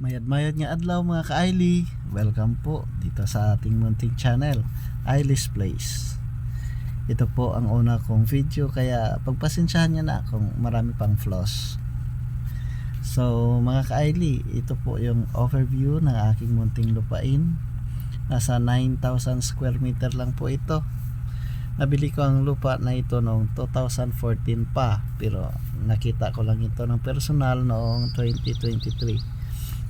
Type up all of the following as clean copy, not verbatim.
Mayad-mayad nga adlaw mga ka-Aili. Welcome po dito sa ating munting channel, Aili's Place. Ito po ang una kong video kaya pagpasensyahan niyo na kung marami pang flaws. So mga ka-Aili, ito po yung overview ng aking munting lupain. Nasa 9,000 square meter lang po ito. Nabili ko ang lupa na ito noong 2014 pa, pero nakita ko lang ito ng personal noong 2023.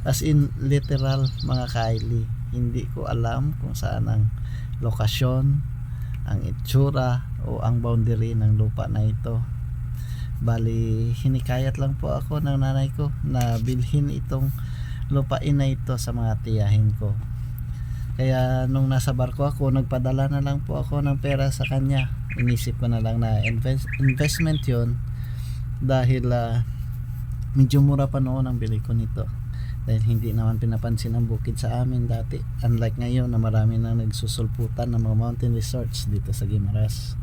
As in literal mga ka-Aili, hindi ko alam kung saan ang lokasyon, ang itsura o ang boundary ng lupa na ito. Bali hinikayat lang po ako ng nanay ko na bilhin itong lupain na ito sa mga tiyahin ko. Kaya nung nasa barko ako, nagpadala na lang po ako ng pera sa kanya. Inisip ko na lang na investment yon dahil medyo mura pa noon ang bili ko nito. Dahil hindi naman pinapansin ang bukid sa amin dati, unlike ngayon na marami nang nagsusulputan ng mga mountain resorts dito sa Guimaras.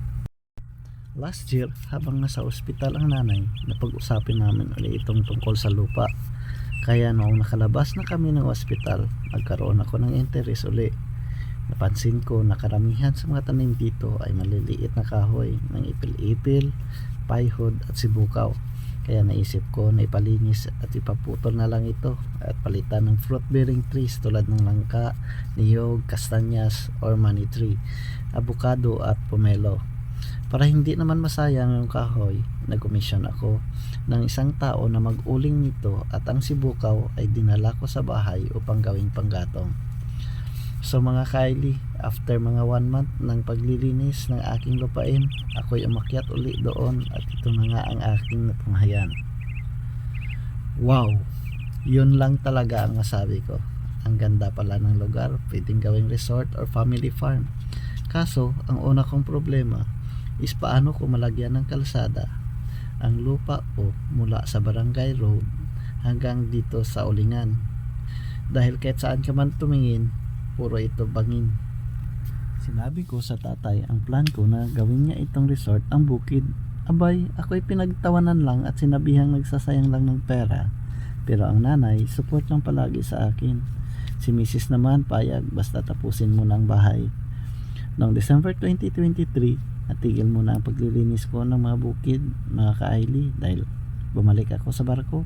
Last year, habang nasa ospital ang nanay, napag-usapin namin ulit itong tungkol sa lupa. Kaya noong nakalabas na kami ng ospital, nagkaroon ako ng interes uli. Napansin ko na karamihan sa mga tanim dito ay maliliit na kahoy ng ipil-ipil, payhod at sibukaw. Kaya naisip ko na ipalinis at ipaputol na lang ito at palitan ng fruit bearing trees tulad ng langka, niyog, kastanyas or money tree, avocado at pomelo. Para hindi naman masayang yung kahoy, nag-commission ako ng isang tao na mag-uling nito at ang sibukaw ay dinala ko sa bahay upang gawing panggatong. So mga ka-Aili, after mga 1 month ng paglilinis ng aking lupain, ako'y umakyat uli doon at ito na nga ang aking natunghayan. Wow! Yun lang talaga ang masabi ko. Ang ganda pala ng lugar, pwedeng gawing resort or family farm. Kaso, ang una kong problema is paano ko malagyan ng kalsada ang lupa ko mula sa barangay road hanggang dito sa ulingan. Dahil kahit saan ka man tumingin, puro ito bangin. Sinabi ko sa tatay ang plan ko na gawin niya itong resort ang bukid. Abay, ako'y pinagtawanan lang at sinabihang nagsasayang lang ng pera. Pero ang nanay, support lang palagi sa akin. Si Mrs. naman payag basta tapusin mo ng bahay. Noong December 2023, natigil muna ang paglilinis ko ng mga bukid, mga ka-Aili, dahil bumalik ako sa barko.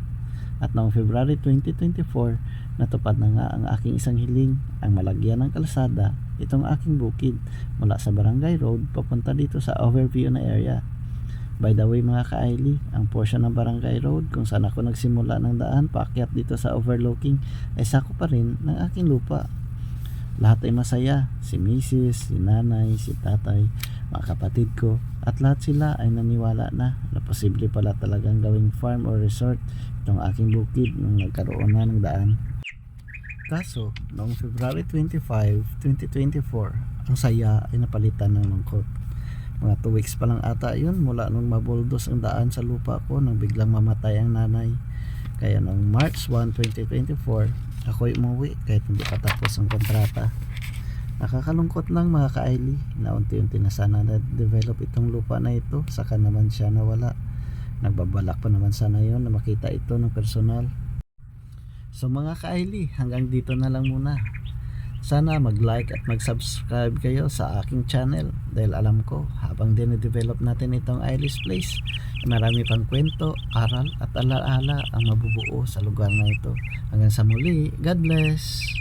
At noong February 2024, natupad na nga ang aking isang hiling, ang malagyan ng kalsada itong aking bukid mula sa barangay road papunta dito sa overview na area. By the way mga ka-Aili, ang portion ng barangay road kung saan ako nagsimula ng daan paakyat dito sa overlooking ay sako pa rin ng aking lupa. Lahat ay masaya, si Mrs., si nanay, si tatay, mga kapatid ko, at lahat sila ay naniwala na posible pala talagang gawing farm or resort itong aking bukid nung nagkaroon na ng daan. Kaso, noong February 25, 2024, ang saya ay napalitan ng lungkot. Mga 2 weeks pa lang ata yun mula nung mabuldos ang daan sa lupa ko nang biglang mamatay ang nanay. Kaya noong March 1, 2024, ako'y umuwi kahit hindi pa tapos ang kontrata. Nakakalungkot lang mga ka-Aili na unti-unti na sana na-develop itong lupa na ito, saka naman siya nawala. Nagbabalak pa naman sana yon na makita ito ng personal. So mga ka-Aili, hanggang dito na lang muna. Sana mag-like at mag-subscribe kayo sa aking channel dahil alam ko habang dine-develop natin itong Aili's Place, marami pang kwento, aral at alaala ang mabubuo sa lugar na ito. Hanggang sa muli, God bless!